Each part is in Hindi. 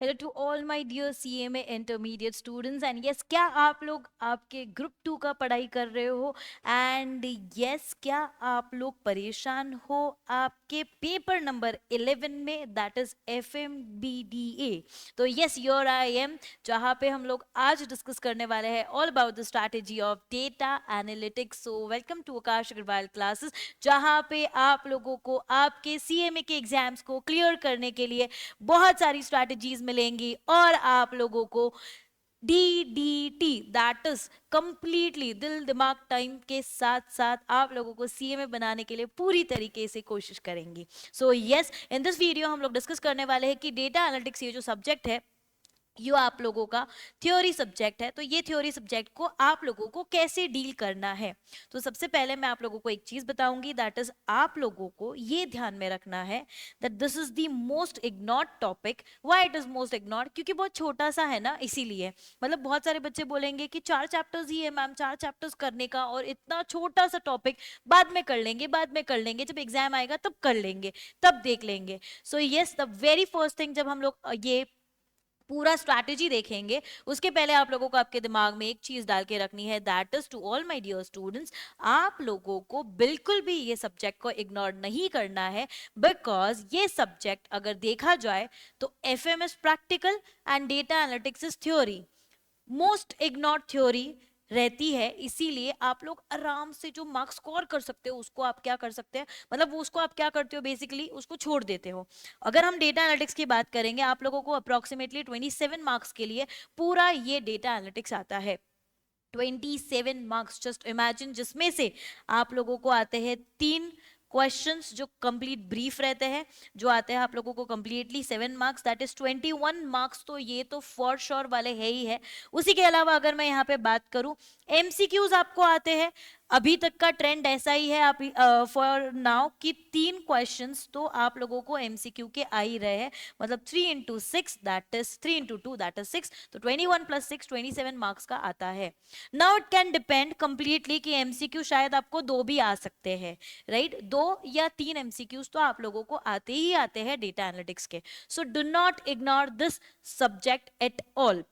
Hello to all my dear CMA intermediate students and yes, क्या आप लोग आपके ग्रुप 2 का पढ़ाई कर रहे हो? एंड यस, क्या आप लोग परेशान हो आपके पेपर नंबर 11 में, दैट इज FMBDA? तो यस, योर आई एम, जहाँ पे हम लोग आज डिस्कस करने वाले हैं all about the strategy of data analytics. So welcome to Aakash Agarwal classes, जहाँ पे आप लोगों को आपके सीएमए के एग्जाम्स को क्लियर करने के लिए बहुत सारी स्ट्रैटेजीज मिलेंगी और आप लोगों को DDT, दैट इज कंप्लीटली दिल दिमाग टाइम के साथ साथ आप लोगों को सीएमए बनाने के लिए पूरी तरीके से कोशिश करेंगी। सो यस, इन दिस वीडियो हम लोग डिस्कस करने वाले हैं कि डेटा एनालिटिक्स ये जो सब्जेक्ट है, ये आप लोगों का थ्योरी सब्जेक्ट है। तो ये थ्योरी सब्जेक्ट को आप लोगों को कैसे डील करना है, तो सबसे पहले मैं आप लोगों को एक चीज बताऊंगी, दैट इज आप लोगों को ये ध्यान में रखना है that this is the most ignored topic. Why it is most ignored? क्योंकि बहुत छोटा सा है ना, इसीलिए। मतलब बहुत सारे बच्चे बोलेंगे कि 4 चैप्टर्स ही है मैम, 4 चैप्टर्स करने का, और इतना छोटा सा टॉपिक, बाद में कर लेंगे, बाद में कर लेंगे, जब एग्जाम आएगा तब कर लेंगे, तब देख लेंगे। So yes, the very first thing, जब हम लोग ये पूरा स्ट्रैटेजी देखेंगे, उसके पहले आप लोगों को आपके दिमाग में एक चीज डाल के रखनी है, that is to all my dear students, आप लोगों को बिल्कुल भी ये सब्जेक्ट को इग्नोर नहीं करना है। बिकॉज ये सब्जेक्ट अगर देखा जाए तो FM is practical and data analytics is theory, most ignored theory रहती है। इसीलिए आप लोग आराम से जो मार्क्स स्कोर कर सकते हो उसको आप क्या कर सकते हैं, मतलब उसको आप क्या करते हो, बेसिकली उसको छोड़ देते हो। अगर हम डेटा एनालिटिक्स की बात करेंगे, आप लोगों को अप्रोक्सीमेटली 27 मार्क्स के लिए पूरा ये डेटा एनालिटिक्स आता है। 27 मार्क्स, जस्ट इमेजिन, जिसमें से आप लोगों को आते हैं 3 क्वेश्चंस जो कंप्लीट ब्रीफ रहते हैं, जो आते हैं आप लोगों को completely 7 marks, that is 21 marks. तो ये तो फॉर श्योर वाले है ही है। उसी के अलावा अगर मैं यहाँ पे बात करूं, MCQs आपको आते हैं। अभी तक का ट्रेंड ऐसा ही है, आप फॉर नाउ, कि 3 क्वेश्चंस तो आप लोगों को MCQ के आ ही रहे हैं। मतलब 3 into 6, that is 3 into 2, that is 6। तो 21 + 6 27 मार्क्स का आता है। Now it can depend completely कि MCQ शायद आपको 2 भी आ सकते हैं, राइट? 2 या 3 MCQs तो आप लोगों को आते ही आते हैं डेटा एनालिटिक्स के। So do not ignore this subject at all.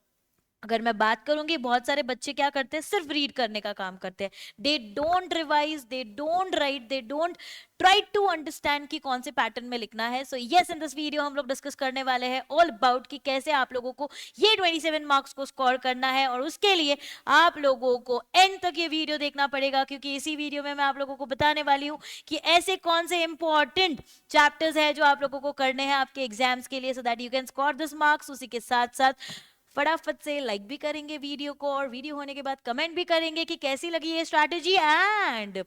अगर मैं बात करूंगी, बहुत सारे बच्चे क्या करते हैं, सिर्फ रीड करने का काम करते हैं। They don't revise, they don't write, they don't try to understand कि कौन से पैटर्न में लिखना है। So yes, in this video हम लोग डिस्कस करने वाले हैं ऑल अबाउट कि कैसे आप लोगों को ये 27 मार्क्स को स्कोर करना है। और उसके लिए आप लोगों को एंड तक ये वीडियो देखना पड़ेगा, क्योंकि इसी वीडियो में मैं आप लोगों को बताने वाली हूँ कि ऐसे कौन से इंपॉर्टेंट चैप्टर्स है जो आप लोगों को करने हैं आपके एग्जाम्स के लिए, so that you can score this marks. उसी के साथ साथ फटाफट से लाइक भी करेंगे वीडियो को, और वीडियो होने के बाद कमेंट भी करेंगे कि कैसी लगी ये स्ट्रैटेजी। एंड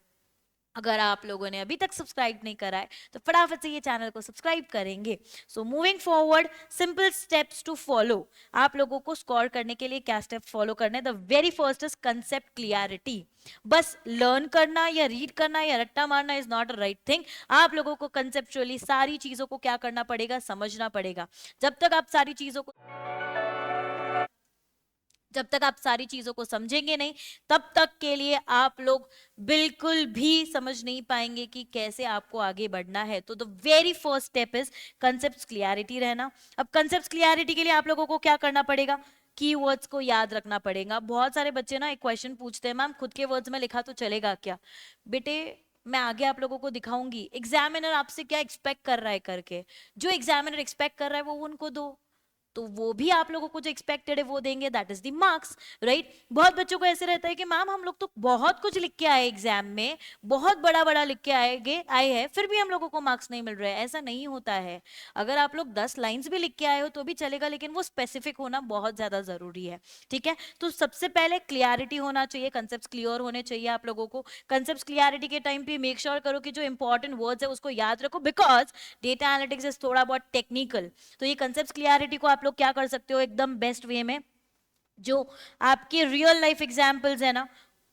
अगर आप लोगों ने अभी तक सब्सक्राइब नहीं करा है तो फटाफट से ये चैनल को सब्सक्राइब करेंगे। So moving forward, simple steps to follow. आप लोगों को स्कोर करने के लिए क्या स्टेप फॉलो करने? The very first is concept clarity. बस लर्न करना या रीड करना या रट्टा मारना is not a right thing. आप लोगों को कंसेप्चुअली सारी चीजों को क्या करना पड़ेगा, समझना पड़ेगा। जब तक आप सारी चीजों को जब तक आप सारी चीजों को समझेंगे नहीं, तब तक के लिए आप लोग बिल्कुल भी समझ नहीं पाएंगे कि कैसे आपको आगे बढ़ना है। तो the very first step is concept clarity रहना। अब कंसेप्ट क्लियरिटी के लिए आप लोगों को क्या करना पड़ेगा? कीवर्ड्स को याद रखना पड़ेगा। बहुत सारे बच्चे ना एक क्वेश्चन पूछते हैं, मैम खुद के वर्ड्स में लिखा तो चलेगा क्या? बेटे, मैं आगे आप लोगों को दिखाऊंगी एग्जामिनर आपसे क्या एक्सपेक्ट कर रहा है करके। जो एग्जामिनर एक्सपेक्ट कर रहा है वो उनको दो, तो वो भी आप लोगों को जो एक्सपेक्टेड है वो देंगे, that is the marks, right? बहुत बच्चों को ऐसे रहता है कि मैम हम लोग तो बहुत कुछ लिख के आए एग्जाम में, बहुत बड़ा बड़ा लिख के आए हैं, फिर भी हम लोगों को मार्क्स नहीं मिल रहे हैं। ऐसा नहीं होता है। अगर आप लोग 10 लाइन्स भी लिख के आए हो तो भी चलेगा, लेकिन वो स्पेसिफिक होना बहुत ज्यादा जरूरी है, ठीक है? तो सबसे पहले क्लियरिटी होना चाहिए, कंसेप्ट क्लियर होने चाहिए आप लोगों को। कंसेप्ट क्लियरिटी के टाइम पे मेक श्योर करो कि जो इंपॉर्टेंट वर्ड्स है उसको याद रखो, बिकॉज डेटा एनालिटिक्स इज थोड़ा बहुत टेक्निकल। तो ये कंसेप्ट क्लियरिटी को आप लोग क्या कर सकते हो एकदम बेस्ट वे में, जो आपके रियल लाइफ एग्जांपल्स है ना,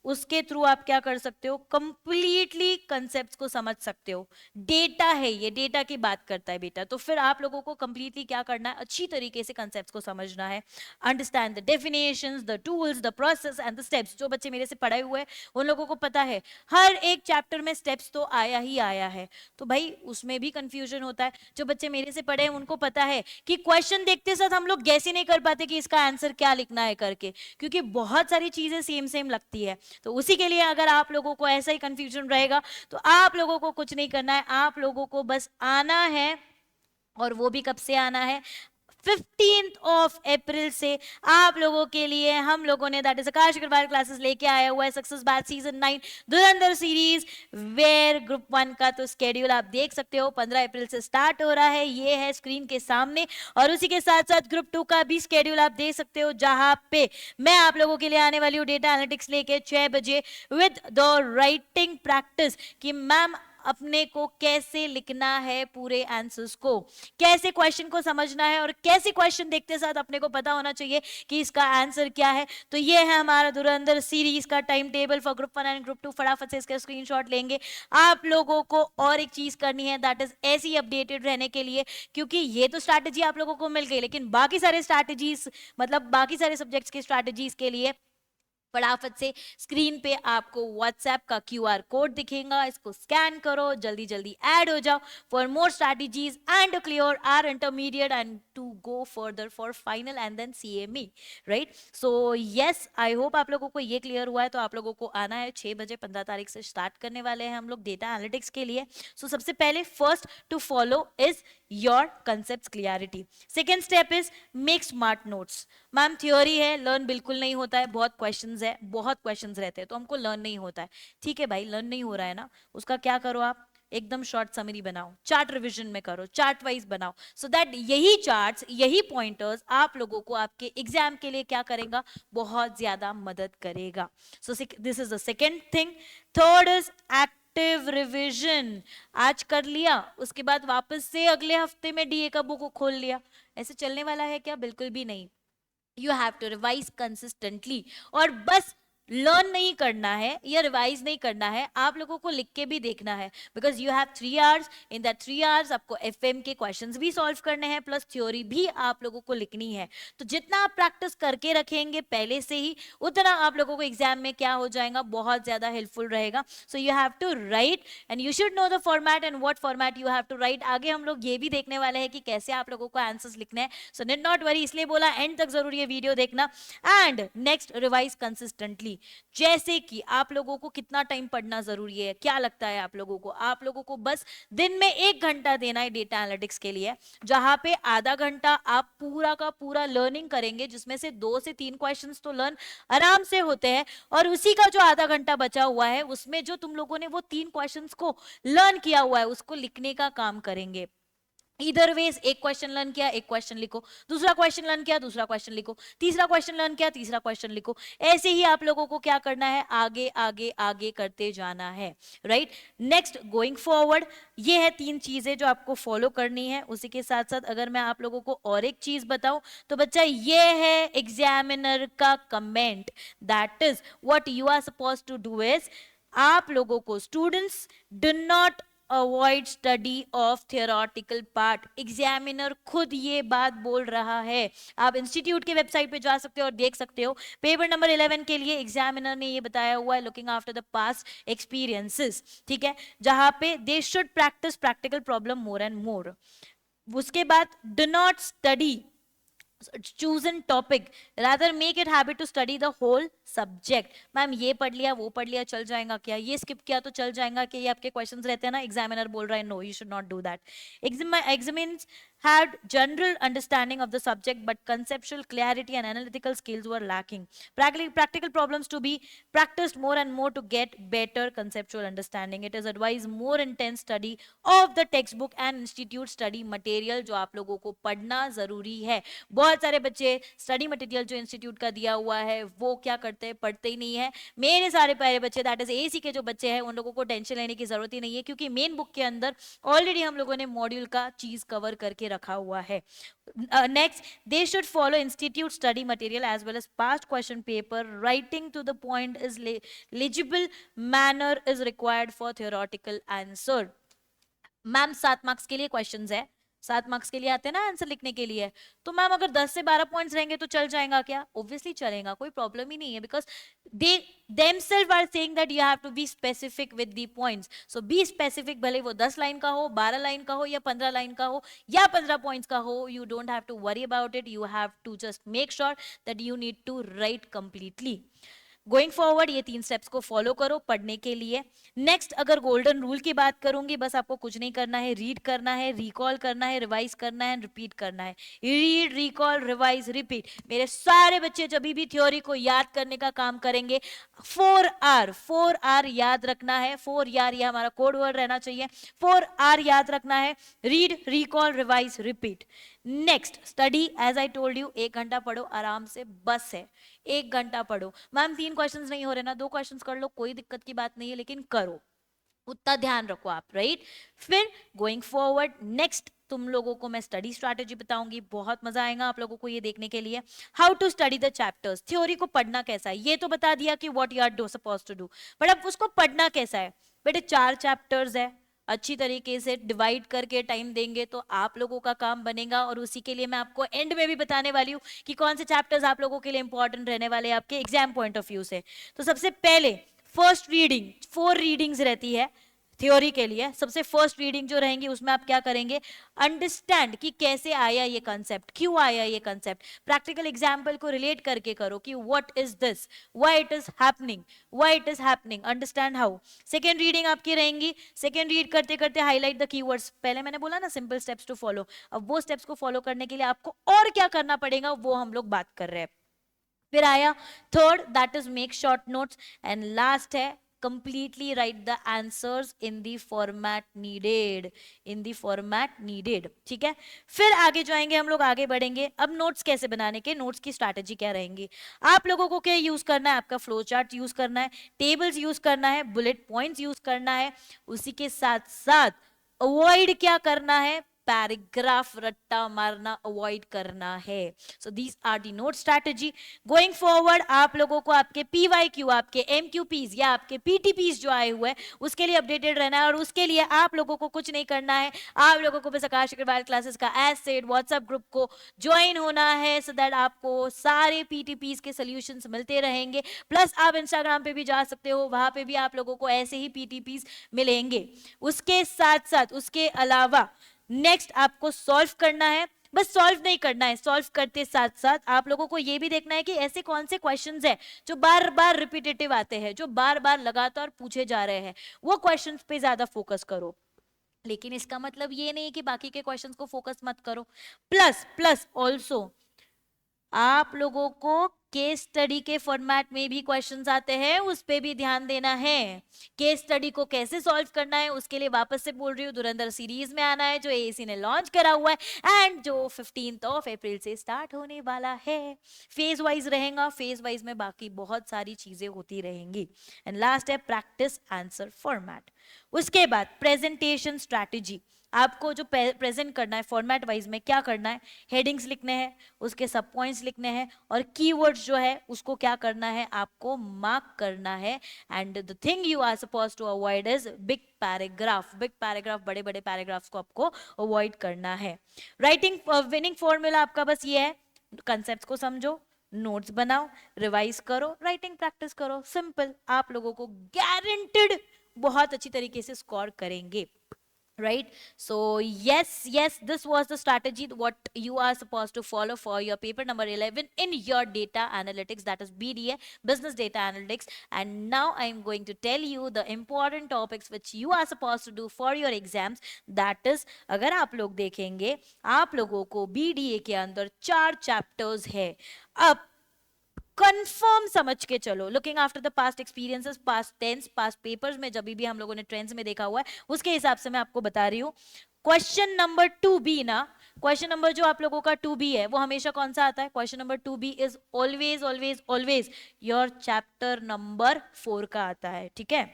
उसके थ्रू आप क्या कर सकते हो, कंप्लीटली कंसेप्ट्स को समझ सकते हो। डेटा है, ये डेटा की बात करता है बेटा, तो फिर आप लोगों को कंप्लीटली क्या करना है, अच्छी तरीके से कंसेप्ट्स को समझना है। Understand the definitions, the tools, the process and the steps. जो बच्चे मेरे से पढ़े हुए हैं उन लोगों को पता है हर एक चैप्टर में स्टेप्स तो आया ही आया है, तो भाई उसमें भी कंफ्यूजन होता है। जो बच्चे मेरे से पढ़े हैं उनको पता है कि क्वेश्चन देखते साथ हम लोग गैस ही नहीं कर पाते कि इसका आंसर क्या लिखना है करके, क्योंकि बहुत सारी चीजें सेम सेम लगती है। तो उसी के लिए अगर आप लोगों को ऐसा ही कंफ्यूजन रहेगा तो आप लोगों को कुछ नहीं करना है, आप लोगों को बस आना है। और वो भी कब से आना है, 15 अप्रैल से आप लोगों के लिए हम लोगों ने that is Aakash Agarwal classes लेके आया हुआ है success batch season 9 Dhurandhar series, where group 1 का तो स्केड्यूल आप देख सकते हो 15 अप्रैल से स्टार्ट हो रहा है, ये है स्क्रीन के सामने। और उसी के साथ साथ ग्रुप 2 का भी स्केड्यूल आप देख सकते हो, जहां पे मैं आप लोगों के लिए आने वाली हूँ डेटा एनालिटिक्स लेके 6 बजे विद द राइटिंग प्रैक्टिस, कि मैम अपने को कैसे लिखना है पूरे आंसर्स को, कैसे क्वेश्चन को समझना है, और कैसे क्वेश्चन देखते साथ अपने को पता होना चाहिए कि इसका आंसर क्या है। तो ये है हमारा धुरंधर सीरीज का time table for group 1 and group 2। फटाफट से इसका स्क्रीनशॉट लेंगे। आप लोगों को और एक चीज करनी है, दैट इज ऐसे ही अपडेटेड रहने के लिए, क्योंकि ये तो स्ट्रैटेजी आप लोगों को मिल गई, लेकिन बाकी सारे स्ट्रैटेजीज मतलब बाकी सारे सब्जेक्ट्स की स्ट्रैटेजीज के लिए फटाफट से स्क्रीन पे आपको व्हाट्सएप का क्यूआर कोड दिखेगा, इसको स्कैन करो, जल्दी जल्दी ऐड हो जाओ for more strategies and to clear our intermediate and to go further for final and then CME, right. So yes, I hope आप लोगों को ये क्लियर हुआ है। तो आप लोगों को आना है 6 बजे, 15 तारीख से स्टार्ट करने वाले हैं हम लोग डेटा एनालिटिक्स के लिए। सो सबसे पहले first to follow is your concept clarity. Second step is make smart notes. Ma'am theory है, लर्न बिल्कुल नहीं होता है, बहुत क्वेश्चंस है, बहुत क्वेश्चंस रहते हैं, तो हमको लर्न नहीं होता है। ठीक है भाई, लर्न नहीं हो रहा है ना, उसका क्या करो, आप एकदम शॉर्ट समरी बनाओ, चार्ट रिवीजन में करो, चार्ट वाइज बनाओ, सो दैट यही चार्ट्स, यही पॉइंटर्स आप लोगों को आपके एग्जाम के लिए क्या करेगा, बहुत ज्यादा मदद करेगा। So this is the second thing. Third is active revision. आज कर लिया, उसके बाद वापस से अगले हफ्ते में डीए का बुक खोल लिया, ऐसे चलने वाला है क्या, बिल्कुल भी नहीं। You have to revise consistently. और बस लर्न नहीं करना है या रिवाइज नहीं करना है, आप लोगों को लिख के भी देखना है, because you have 3 hours. In that 3 hours आपको एफएम के क्वेश्चंस भी सॉल्व करने हैं, प्लस थ्योरी भी आप लोगों को लिखनी है। तो जितना आप प्रैक्टिस करके रखेंगे पहले से ही, उतना आप लोगों को एग्जाम में क्या हो जाएगा, बहुत ज्यादा हेल्पफुल रहेगा। So you have to write and you should know the format and what format you have to write. आगे हम लोग ये भी देखने वाले हैं कि कैसे आप लोगों को आंसर्स लिखने हैं। सो नीड नॉट वरी, इसलिए बोला एंड तक जरूर ये वीडियो देखना। And next, revise consistently. जैसे कि आप लोगों को कितना टाइम पढ़ना जरूरी है, क्या लगता है आप लोगों को, आप लोगों को बस दिन में 1 घंटा देना है डेटा एनालिटिक्स के लिए, जहां पे आधा घंटा आप पूरा का पूरा लर्निंग करेंगे, जिसमें से 2 से 3 क्वेश्चंस तो लर्न आराम से होते हैं, और उसी का जो आधा घंटा बचा हुआ है उसमें जो तुम लोगों ने वो 3 क्वेश्चंस को लर्न किया हुआ है उसको लिखने का काम करेंगे। इधर वेज, एक क्वेश्चन लर्न किया, एक क्वेश्चन लिखो, दूसरा क्वेश्चन लर्न किया, दूसरा क्वेश्चन लिखो, तीसरा क्वेश्चन लर्न किया, तीसरा क्वेश्चन लिखो। ऐसे ही आप लोगों को क्या करना है, आगे आगे आगे करते जाना है, राइट। नेक्स्ट, गोइंग फॉरवर्ड, ये है 3 चीजें जो आपको फॉलो करनी है। उसी के साथ साथ अगर मैं आप लोगों को और एक चीज बताऊं तो बच्चा, ये है एग्जामिनर का comment, that is what you are suppose to do is, आप लोगों को students do not avoid study of theoretical part. Examiner खुद ये बात बोल रहा है, आप इंस्टीट्यूट के वेबसाइट पे जा सकते हो और देख सकते हो। पेपर नंबर 11 के लिए एग्जामिनर ने ये बताया हुआ है, looking after the past experiences, ठीक है, जहां पे they should practice practical problem more and more. उसके बाद, do not study chosen topic, rather make it habit to study the whole subject। Ma'am ये पढ़ लिया, वो पढ़ लिया, चल जाएगा क्या, ये स्किप किया तो चल जाएगा क्या, ये आपके क्वेश्चंस रहते हैं ना, एग्जामिनर बोल रहा है no, you should not do that. Examines had general understanding of the subject but conceptual clarity and analytical skills were lacking. Practical problems to be practiced more and more to get better conceptual understanding. It is advised more intense study of the textbook and institute study material, जो आप लोगों को पढ़ना जरूरी है। बहुत सारे बच्चे स्टडी मटेरियल जो इंस्टीट्यूट का दिया हुआ है वो क्या करते हैं, पढ़ते ही नहीं है। मेरे सारे प्यारे बच्चे, दैट इज एसी के जो बच्चे हैं, उन लोगों को टेंशन लेने की जरूरत ही नहीं है, क्योंकि मेन बुक के अंदर ऑलरेडी हम लोगों ने मॉड्यूल का चीज कवर करके रखा हुआ है. Next, they should follow institute study material as well as past question paper. Writing to the point is legible manner is required for theoretical answer. Ma'am 7 marks के लिए क्वेश्चंस है, 7 मार्क्स के लिए आते हैं ना आंसर लिखने के लिए. तो मैम अगर 10 से 12 पॉइंट्स रहेंगे तो चल जाएगा क्या? ऑब्वियसली चलेगा, कोई प्रॉब्लम ही नहीं है, because they themselves are saying that you have to be specific with the points. So be specific, भले वो 10 लाइन का हो, 12 लाइन का हो या 15 लाइन का हो या 15 पॉइंट्स का हो. You don't have to worry about it. You have to just make sure that you need to write completely. Going forward ये 3 स्टेप्स को फॉलो करो पढ़ने के लिए. नेक्स्ट, अगर गोल्डन रूल की बात करूंगी, बस आपको कुछ नहीं करना है, रीड करना है, रिकॉल करना है, रिवाइज करना है, रिपीट करना है. Read, recall, revise, repeat. मेरे सारे बच्चे जब भी थ्योरी को याद करने का काम करेंगे 4R याद रखना है. 4R ये हमारा कोड वर्ड रहना चाहिए. 4R याद रखना है. Read, recall, revise, repeat. Next, study as I told you, 1 घंटा पढ़ो आराम से, बस है 1 घंटा पढ़ो. मैम 3 क्वेश्चंस नहीं हो रहे ना, 2 क्वेश्चंस कर लो, कोई दिक्कत की बात नहीं है, लेकिन करो, उतना ध्यान रखो आप, राइट. फिर गोइंग फॉरवर्ड, नेक्स्ट तुम लोगों को मैं स्टडी स्ट्रैटेजी बताऊंगी, बहुत मजा आएगा आप लोगों को ये देखने के लिए. How to study the chapters. Theory को पढ़ना कैसा है ये तो बता दिया कि what you are supposed to do, but अब उसको पढ़ना कैसा है. बेटे 4 चैप्टर्स है, अच्छी तरीके से डिवाइड करके टाइम देंगे तो आप लोगों का काम बनेगा. और उसी के लिए मैं आपको एंड में भी बताने वाली हूँ कि कौन से चैप्टर्स आप लोगों के लिए इंपॉर्टेंट रहने वाले हैं आपके एग्जाम पॉइंट ऑफ व्यू से. तो सबसे पहले फर्स्ट रीडिंग, 4 रीडिंग्स रहती है थ्योरी के लिए. सबसे फर्स्ट रीडिंग जो रहेंगी उसमें आप क्या करेंगे, अंडरस्टैंड कि कैसे आया ये कंसेप्ट, क्यों आया ये कंसेप्ट. प्रैक्टिकल एग्जाम्पल को रिलेट करके करो कि what is this, why it is happening, why it is happening, understand how. Second reading आपकी रहेंगी, सेकेंड रीड करते करते हाईलाइट द कीवर्ड्स. पहले मैंने बोला ना सिंपल स्टेप्स टू फॉलो, अब वो स्टेप्स को फॉलो करने के लिए आपको और क्या करना पड़ेगा वो हम लोग बात कर रहे हैं. फिर आया third, that is make short notes. And last है completely write the answers in the format needed, in the format needed. ठीक है, फिर आगे जाएंगे हम लोग, आगे बढ़ेंगे. अब नोट्स कैसे बनाने के, नोट्स की स्ट्रैटेजी क्या रहेंगी. आप लोगों को क्या यूज करना है, आपका फ्लो चार्ट यूज करना है, टेबल्स यूज करना है, बुलेट पॉइंट्स यूज करना है. उसी के साथ साथ अवॉइड क्या करना है, पैराग्राफ रट्टा मारना अवॉइड करना है. So these are the note strategy. Going forward आप लोगों को आपके PYQ, आपके MQPs या आपके PTPs जो आए हुए हैं उसके लिए अपडेटेड रहना है. और उसके लिए आप लोगों को कुछ नहीं करना है, आप लोगों को बस आकाश अग्रवाल क्लासेस का एज सेड व्हाट्सएप ग्रुप को ज्वाइन होना है, सो दैट आपको सारे PTPs के सोल्यूशंस मिलते रहेंगे. प्लस आप इंस्टाग्राम पे भी जा सकते हो, वहां पे भी आप लोगों को ऐसे ही PTPs मिलेंगे. उसके साथ साथ, उसके अलावा नेक्स्ट आपको सॉल्व करना है. बस सॉल्व नहीं करना है, सॉल्व करते साथ साथ आप लोगों को ये भी देखना है कि ऐसे कौन से क्वेश्चंस हैं जो बार बार रिपीटेटिव आते हैं, जो बार बार लगातार पूछे जा रहे हैं, वो क्वेश्चंस पे ज्यादा फोकस करो. लेकिन इसका मतलब ये नहीं कि बाकी के क्वेश्चंस को फोकस मत करो. प्लस प्लस ऑल्सो आप लोगों को केस स्टडी के फॉर्मेट में भी क्वेश्चंस आते हैं, उस पे भी ध्यान देना है. केस स्टडी को कैसे सॉल्व करना है उसके लिए वापस से बोल रही हूँ, धुरंधर सीरीज में आना है जो AAC ने लॉन्च करा हुआ है एंड जो 15 अप्रैल से स्टार्ट होने वाला है. फेज वाइज रहेगा, फेज वाइज में बाकी बहुत सारी चीजें होती रहेंगी. एंड लास्ट है प्रैक्टिस आंसर फॉर्मेट. उसके बाद प्रेजेंटेशन स्ट्रैटेजी. आपको जो प्रेजेंट करना है फॉर्मेट वाइज में क्या करना है, हेडिंग्स लिखने हैं, उसके सब पॉइंट्स लिखने हैं, और कीवर्ड्स जो है उसको क्या करना है, आपको मार्क करना है. And the thing you are supposed to avoid is big paragraph. Big paragraph, बड़े बड़े पैराग्राफ्स को आपको अवॉइड करना है. राइटिंग विनिंग फॉर्मूला आपका बस ये है, कंसेप्ट को समझो, नोट्स बनाओ, रिवाइज करो, राइटिंग प्रैक्टिस करो. सिंपल, आप लोगों को गारंटेड बहुत अच्छी तरीके से स्कोर करेंगे. Right, so yes, this was the strategy what you are supposed to follow for your paper number 11 in your data analytics, that is BDA, business data analytics. And now I am going to tell you the important topics which you are supposed to do for your exams. That is, अगर आप लोग देखेंगे आप लोगों को BDA के अंदर 4 चैप्टर्स है. अब कंफर्म समझ के चलो, looking after the past experiences, past tense, past papers में जब भी हम लोगों ने ट्रेंड्स में देखा हुआ है उसके हिसाब से मैं आपको बता रही हूँ. क्वेश्चन नंबर 2B ना, क्वेश्चन नंबर जो आप लोगों का 2B है वो हमेशा कौन सा आता है, question number 2B is always always always your chapter number 4 का आता है. ठीक है.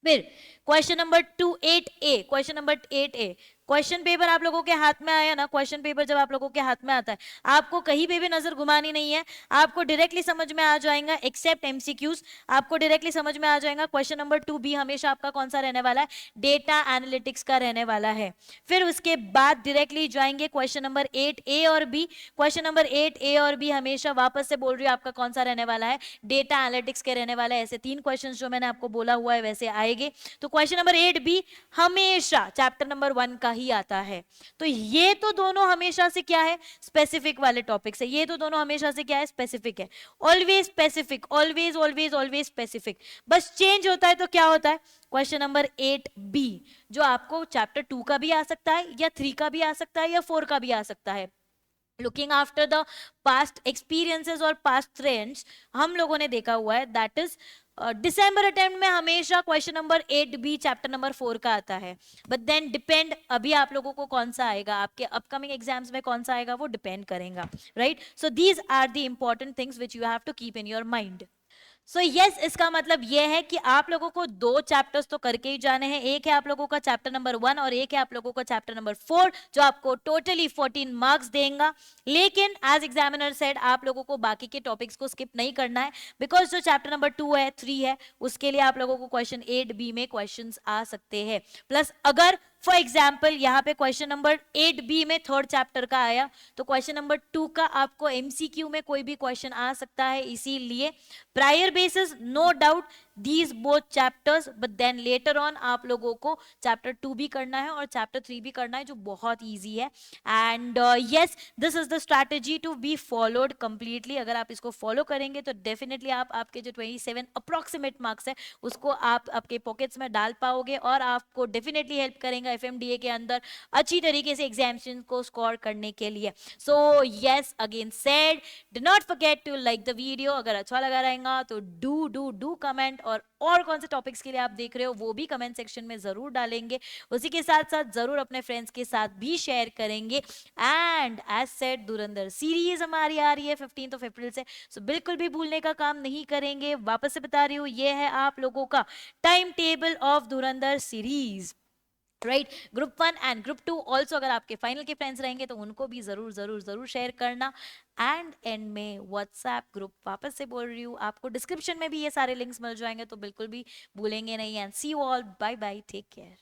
फिर question number 28A, question number 8A question paper आप लोगों के हाथ में आया ना, क्वेश्चन पेपर जब आप लोगों के हाथ में आता है, आपको कहीं पे भी नजर घुमानी नहीं है, आपको डायरेक्टली समझ में आ जाएगा, एक्सेप्ट एमसीक्यूज, आपको डायरेक्टली समझ में आ जाएगा। क्वेश्चन नंबर 2 भी हमेशा आपका कौन सा रहने वाला है, डेटा एनालिटिक्स का रहने वाला है। फिर उसके बाद डायरेक्टली जाएंगे क्वेश्चन नंबर 8 ए और बी। क्वेश्चन नंबर 8 ए और बी हमेशा वापस से बोल रही हूँ आपका कौन सा रहने वाला है, डेटा एनालिटिक्स के रहने वाला है। ऐसे 3 क्वेश्चन जो मैंने आपको बोला हुआ है वैसे आएंगे। तो क्वेश्चन नंबर 8 बी हमेशा चैप्टर नंबर 1 का ही आता है। तो ये तो दोनों हमेशा से क्या है, स्पेसिफिक वाले टॉपिक्स है, ये तो दोनों हमेशा से क्या है, स्पेसिफिक है। Always specific, always always always specific. बस चेंज होता है तो क्या होता है, क्वेश्चन नंबर 8 बी जो आपको चैप्टर 2 का भी आ सकता है, या 3 का भी आ सकता है, या 4 का भी आ सकता है। Looking after the past experiences और पास्ट ट्रेंड्स, हम लोगों ने देखा हुआ है दैट इज दिसंबर अटेम्प्ट में हमेशा question number 8 B chapter number 4 का आता है। बट देन डिपेंड अभी आप लोगों को कौन सा आएगा, आपके अपकमिंग एग्जाम्स में कौन सा आएगा वो डिपेंड करेगा, right. So these are the important things which you have to keep in your mind. So yes, इसका मतलब यह है कि आप लोगों को 2 चैप्टर्स तो करके ही जाने हैं। एक है आप लोगों का चैप्टर नंबर 1 और एक है आप लोगों का चैप्टर नंबर 4 जो आपको टोटली 14 मार्क्स देगा। लेकिन एज एग्जामिनर सेड आप लोगों को बाकी के टॉपिक्स को स्किप नहीं करना है, बिकॉज जो चैप्टर नंबर 2 है, 3 है, उसके लिए आप लोगों को क्वेश्चन 8 बी में क्वेश्चंस आ सकते हैं। प्लस अगर फॉर एग्जाम्पल यहाँ पे क्वेश्चन नंबर 8 बी में 3rd चैप्टर का आया, तो क्वेश्चन नंबर 2 का आपको एमसीक्यू में कोई भी क्वेश्चन आ सकता है। इसीलिए prior basis no doubt these both chapters, but then later on आप लोगों को चैप्टर 2 भी करना है और चैप्टर 3 भी करना है, जो बहुत ईजी है। And yes, this is the strategy to be followed completely. अगर आप इसको फॉलो करेंगे तो डेफिनेटली आप आपके जो 27 अप्रोक्सीमेट मार्क्स है उसको आप आपके पॉकेट्स में डाल पाओगे, और आपको डेफिनेटली हेल्प करेंगे एफएमडीए के अंदर अच्छी तरीके से एग्जामिनेशन को स्कोर करने के लिए। So yes, again said, do not forget to like the video. अगर अच्छा लगा रहेगा तो डू कमेंट, और कौन से टॉपिक्स के लिए आप देख रहे हो वो भी कमेंट सेक्शन में जरूर डालेंगे। उसी के साथ साथ जरूर अपने फ्रेंड्स के साथ भी शेयर करेंगे। And as said, Dhurandhar series हमारी आ रही है 15 अप्रैल से, सो बिल्कुल भी भूलने का काम नहीं करेंगे। वापस से बता रही हूँ, ये है आप लोगों का time table of Dhurandhar series, right. Group 1 and group 2 also अगर आपके फाइनल के फ्रेंड्स रहेंगे तो उनको भी जरूर जरूर जरूर शेयर करना। एंड में व्हाट्सएप ग्रुप वापस से बोल रही हूँ, आपको डिस्क्रिप्शन में भी ये सारे लिंक्स मिल जाएंगे, तो बिल्कुल भी भूलेंगे नहीं। And see you all, bye bye, take care.